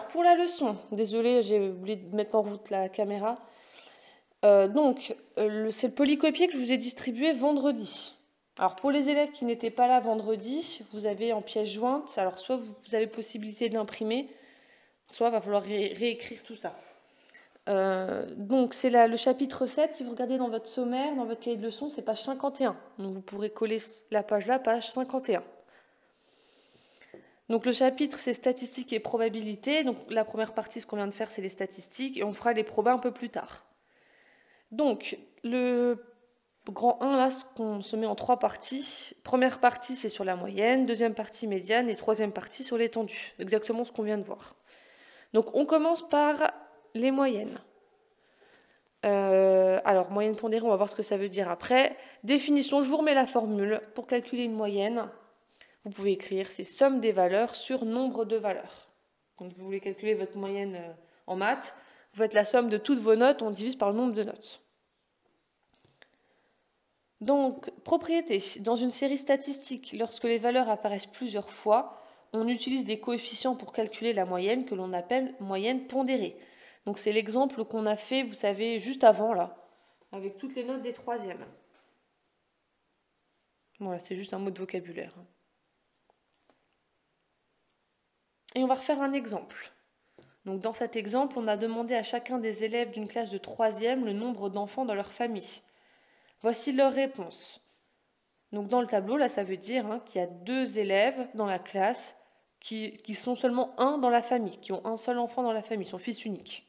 pour la leçon, désolée, j'ai oublié de mettre en route la caméra. C'est le polycopier que je vous ai distribué vendredi. Alors, pour les élèves qui n'étaient pas là vendredi, vous avez en pièce jointe, alors soit vous avez possibilité de l'imprimer, soit il va falloir réécrire tout ça. C'est le chapitre 7, si vous regardez dans votre sommaire, dans votre cahier de leçons, c'est page 51. Donc, vous pourrez coller la page là, page 51. Donc le chapitre, c'est statistiques et probabilités. Donc la première partie, ce qu'on vient de faire, c'est les statistiques, et on fera les probas un peu plus tard. Donc le grand 1, là, on se met en 3 parties. Première partie, c'est sur la moyenne, deuxième partie médiane, et troisième partie sur l'étendue. Exactement ce qu'on vient de voir. Donc on commence par les moyennes. Alors, moyenne pondérée, on va voir ce que ça veut dire après. Définition, je vous remets la formule. Pour calculer une moyenne, vous pouvez écrire c'est somme des valeurs sur nombre de valeurs. Quand vous voulez calculer votre moyenne en maths, vous faites la somme de toutes vos notes, on divise par le nombre de notes. Donc, propriété. Dans une série statistique, lorsque les valeurs apparaissent plusieurs fois, on utilise des coefficients pour calculer la moyenne que l'on appelle moyenne pondérée. Donc, c'est l'exemple qu'on a fait, vous savez, juste avant, là, avec toutes les notes des troisièmes. Voilà, c'est juste un mot de vocabulaire. Et on va refaire un exemple. Donc dans cet exemple, on a demandé à chacun des élèves d'une classe de 3e le nombre d'enfants dans leur famille. Voici leur réponse. Donc dans le tableau, là, ça veut dire qu'il y a 2 élèves dans la classe qui sont seulement un dans la famille, qui ont un seul enfant dans la famille, son fils unique.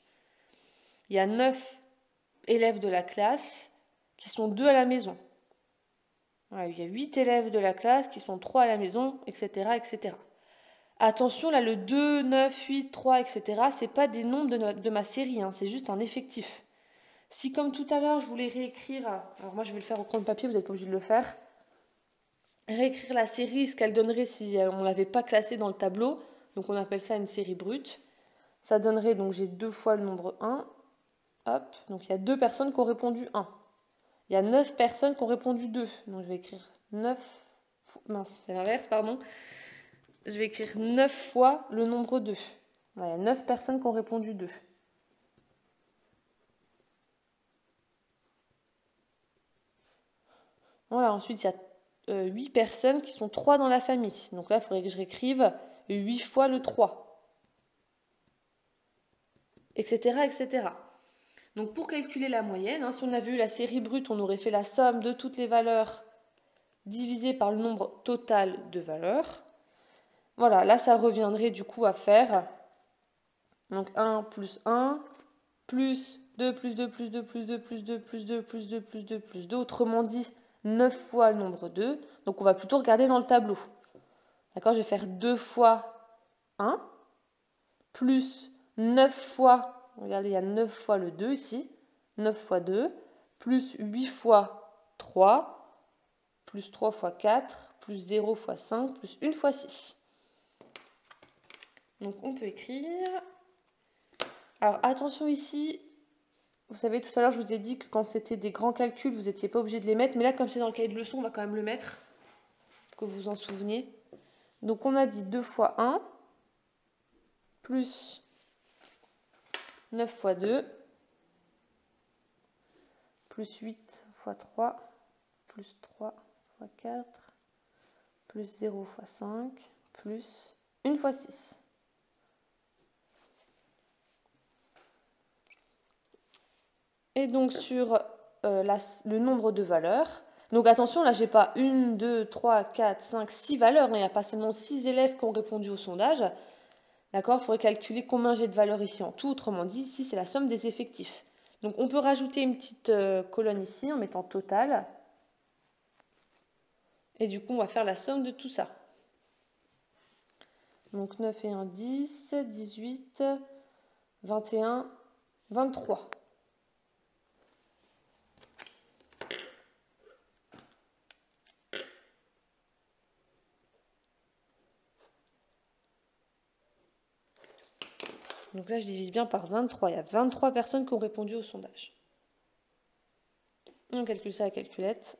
Il y a 9 élèves de la classe qui sont 2 à la maison. Voilà, il y a 8 élèves de la classe qui sont 3 à la maison, etc., etc. Attention, là, le 2, 9, 8, 3, etc., ce n'est pas des nombres de ma série, c'est juste un effectif. Si, comme tout à l'heure, je voulais réécrire, alors moi je vais le faire au crayon de papier, vous n'êtes pas obligé de le faire, réécrire la série, ce qu'elle donnerait si on ne l'avait pas classée dans le tableau, donc on appelle ça une série brute, ça donnerait, donc j'ai 2 fois le nombre 1, hop, donc il y a 2 personnes qui ont répondu 1. Il y a 9 personnes qui ont répondu 2, donc je vais écrire 9, mince, c'est l'inverse, pardon. Je vais écrire 9 fois le nombre 2. Il y a 9 personnes qui ont répondu 2. Voilà, ensuite, il y a 8 personnes qui sont 3 dans la famille. Donc là, il faudrait que je réécrive 8 fois le 3. Etc., etc. Donc pour calculer la moyenne, si on avait eu la série brute, on aurait fait la somme de toutes les valeurs divisée par le nombre total de valeurs. Voilà, là, ça reviendrait du coup à faire donc 1 plus 1 plus 2 plus 2 plus 2 plus 2 plus 2 plus 2 plus 2 plus 2 plus 2. Autrement dit, 9 fois le nombre 2. Donc on va plutôt regarder dans le tableau. D'accord, je vais faire 2 fois 1 plus 9 fois, regardez, il y a 9 fois le 2 ici, 9 fois 2, plus 8 fois 3, plus 3 fois 4, plus 0 fois 5, plus 1 fois 6. Donc on peut écrire. Alors attention ici, vous savez, tout à l'heure, je vous ai dit que quand c'était des grands calculs, vous n'étiez pas obligé de les mettre. Mais là, comme c'est dans le cahier de leçon, on va quand même le mettre, pour que vous vous en souveniez. Donc, on a dit 2 fois 1, plus 9 fois 2, plus 8 fois 3, plus 3 fois 4, plus 0 fois 5, plus 1 fois 6. Et donc, sur le nombre de valeurs, donc attention, là, j'ai pas 1, 2, 3, 4, 5, 6 valeurs. Il n'y a pas seulement 6 élèves qui ont répondu au sondage. D'accord, il faudrait calculer combien j'ai de valeurs ici en tout. Autrement dit, ici, c'est la somme des effectifs. Donc, on peut rajouter une petite colonne ici en mettant total. Et du coup, on va faire la somme de tout ça. Donc, 9 et 1, 10, 18, 21, 23. Donc là, je divise bien par 23. Il y a 23 personnes qui ont répondu au sondage. On calcule ça à la calculette.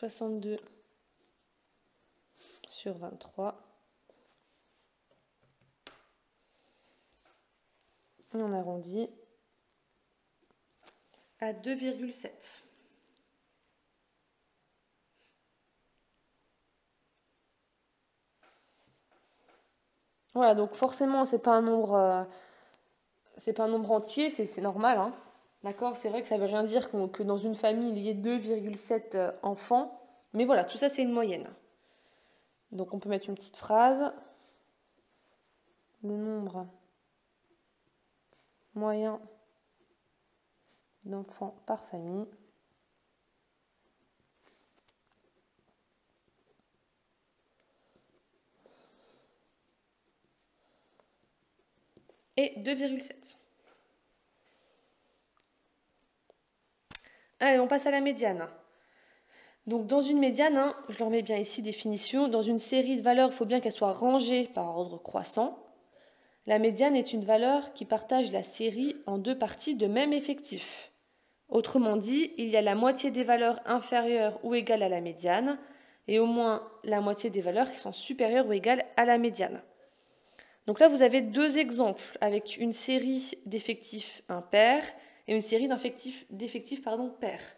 62 sur 23. Et on arrondit à 2,7. Voilà, donc forcément, c'est pas un nombre entier, c'est normal, hein. D'accord, c'est vrai que ça veut rien dire que dans une famille, il y ait 2,7 enfants. Mais voilà, tout ça, c'est une moyenne. Donc, on peut mettre une petite phrase. Le nombre moyen d'enfants par famille est 2,7. Allez, on passe à la médiane. Donc dans une médiane, hein, je leur mets bien ici définition, dans une série de valeurs, il faut bien qu'elle soit rangée par ordre croissant. La médiane est une valeur qui partage la série en deux parties de même effectif. Autrement dit, il y a la moitié des valeurs inférieures ou égales à la médiane et au moins la moitié des valeurs qui sont supérieures ou égales à la médiane. Donc là, vous avez deux exemples avec une série d'effectifs impairs et une série d'effectifs pairs.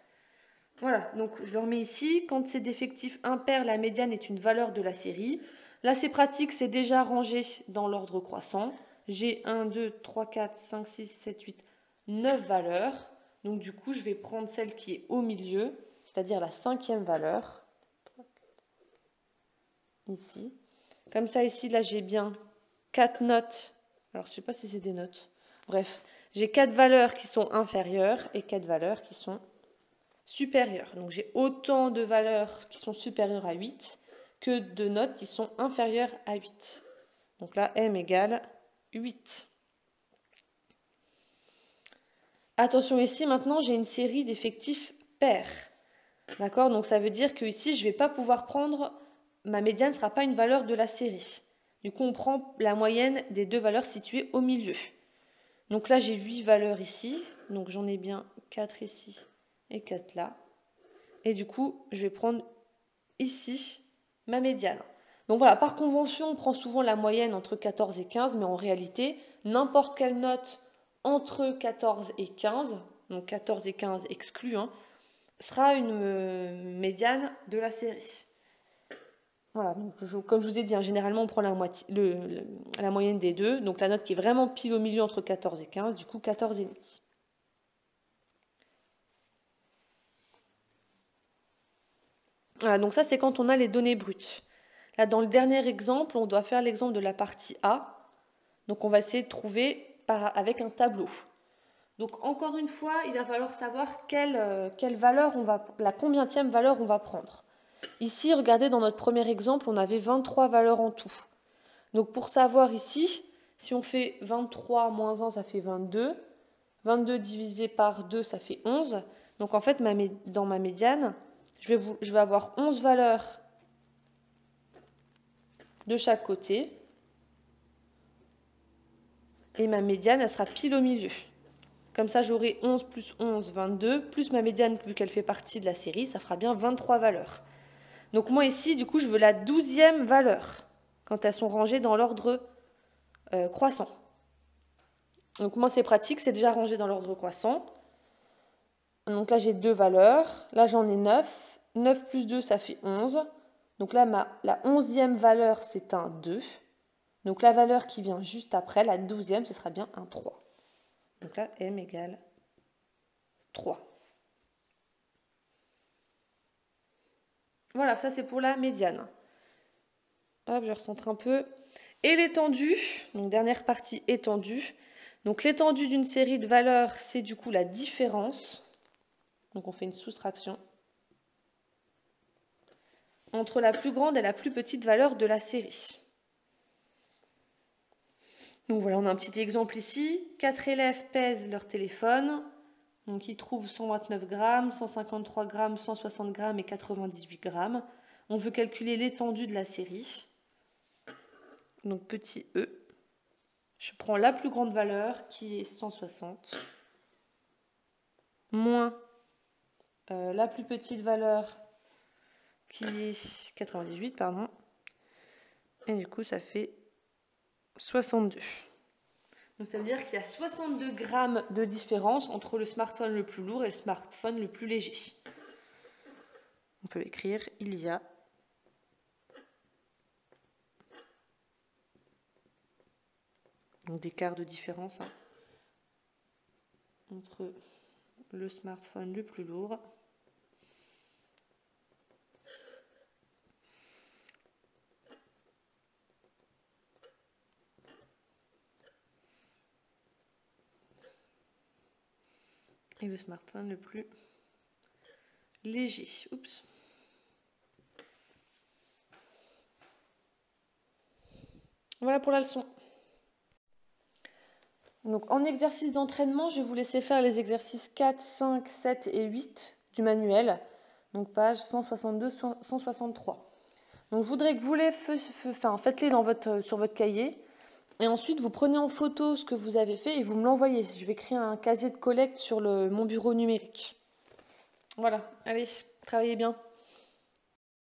Voilà, donc je le remets ici. Quand c'est d'effectifs impairs, la médiane est une valeur de la série. Là, c'est pratique, c'est déjà rangé dans l'ordre croissant. J'ai 1, 2, 3, 4, 5, 6, 7, 8, 9 valeurs. Donc du coup, je vais prendre celle qui est au milieu, c'est-à-dire la cinquième valeur. Ici. Comme ça, ici, là, j'ai bien 4 notes. Alors, je ne sais pas si c'est des notes. Bref, j'ai 4 valeurs qui sont inférieures et 4 valeurs qui sont supérieures. Donc, j'ai autant de valeurs qui sont supérieures à 8 que de notes qui sont inférieures à 8. Donc là, m égale 8. Attention ici, maintenant, j'ai une série d'effectifs pairs. D'accord? Donc, ça veut dire que ici, je ne vais pas pouvoir prendre... Ma médiane ne sera pas une valeur de la série. Du coup, on prend la moyenne des deux valeurs situées au milieu. Donc là, j'ai 8 valeurs ici. Donc j'en ai bien 4 ici et 4 là. Et du coup, je vais prendre ici ma médiane. Donc voilà, par convention, on prend souvent la moyenne entre 14 et 15, mais en réalité, n'importe quelle note entre 14 et 15, donc 14 et 15 exclus, hein, sera une médiane de la série. Voilà, donc comme je vous ai dit, hein, généralement on prend la moyenne des deux, donc la note qui est vraiment pile au milieu entre 14 et 15, du coup 14 et demi. Voilà, donc ça c'est quand on a les données brutes. Là dans le dernier exemple, on doit faire l'exemple de la partie A, donc on va essayer de trouver avec un tableau. Donc encore une fois, il va falloir savoir quelle valeur la combientième valeur on va prendre. Ici, regardez, dans notre premier exemple, on avait 23 valeurs en tout. Donc pour savoir ici, si on fait 23 moins 1, ça fait 22. 22 divisé par 2, ça fait 11. Donc en fait, dans ma médiane, je vais avoir 11 valeurs de chaque côté. Et ma médiane, elle sera pile au milieu. Comme ça, j'aurai 11 plus 11, 22, plus ma médiane, vu qu'elle fait partie de la série, ça fera bien 23 valeurs. Donc moi ici, du coup, je veux la 12e valeur, quand elles sont rangées dans l'ordre croissant. Donc moi, c'est pratique, c'est déjà rangé dans l'ordre croissant. Donc là, j'ai 2 valeurs. Là, j'en ai 9. 9 plus 2, ça fait 11. Donc là, la 11e valeur, c'est un 2. Donc la valeur qui vient juste après, la 12e, ce sera bien un 3. Donc là, m égale 3. Voilà, ça c'est pour la médiane. Hop, je recentre un peu. Et l'étendue, donc dernière partie étendue. Donc l'étendue d'une série de valeurs, c'est du coup la différence. Donc on fait une soustraction entre la plus grande et la plus petite valeur de la série. Donc voilà, on a un petit exemple ici. 4 élèves pèsent leur téléphone. Donc ils trouvent 129 grammes, 153 grammes, 160 grammes et 98 grammes. On veut calculer l'étendue de la série. Donc petit e. Je prends la plus grande valeur qui est 160 moins la plus petite valeur qui est 98, pardon. Et du coup, ça fait 62. Donc ça veut dire qu'il y a 62 grammes de différence entre le smartphone le plus lourd et le smartphone le plus léger. On peut écrire il y a donc d'écart de différence entre le smartphone le plus lourd et le smartphone le plus léger. Oups. Voilà pour la leçon. Donc en exercice d'entraînement, je vais vous laisser faire les exercices 4, 5, 7 et 8 du manuel. Donc page 162, 163. Donc je voudrais que vous faites-les sur votre cahier. Et ensuite, vous prenez en photo ce que vous avez fait et vous me l'envoyez. Je vais créer un casier de collecte sur mon bureau numérique. Voilà, allez, travaillez bien.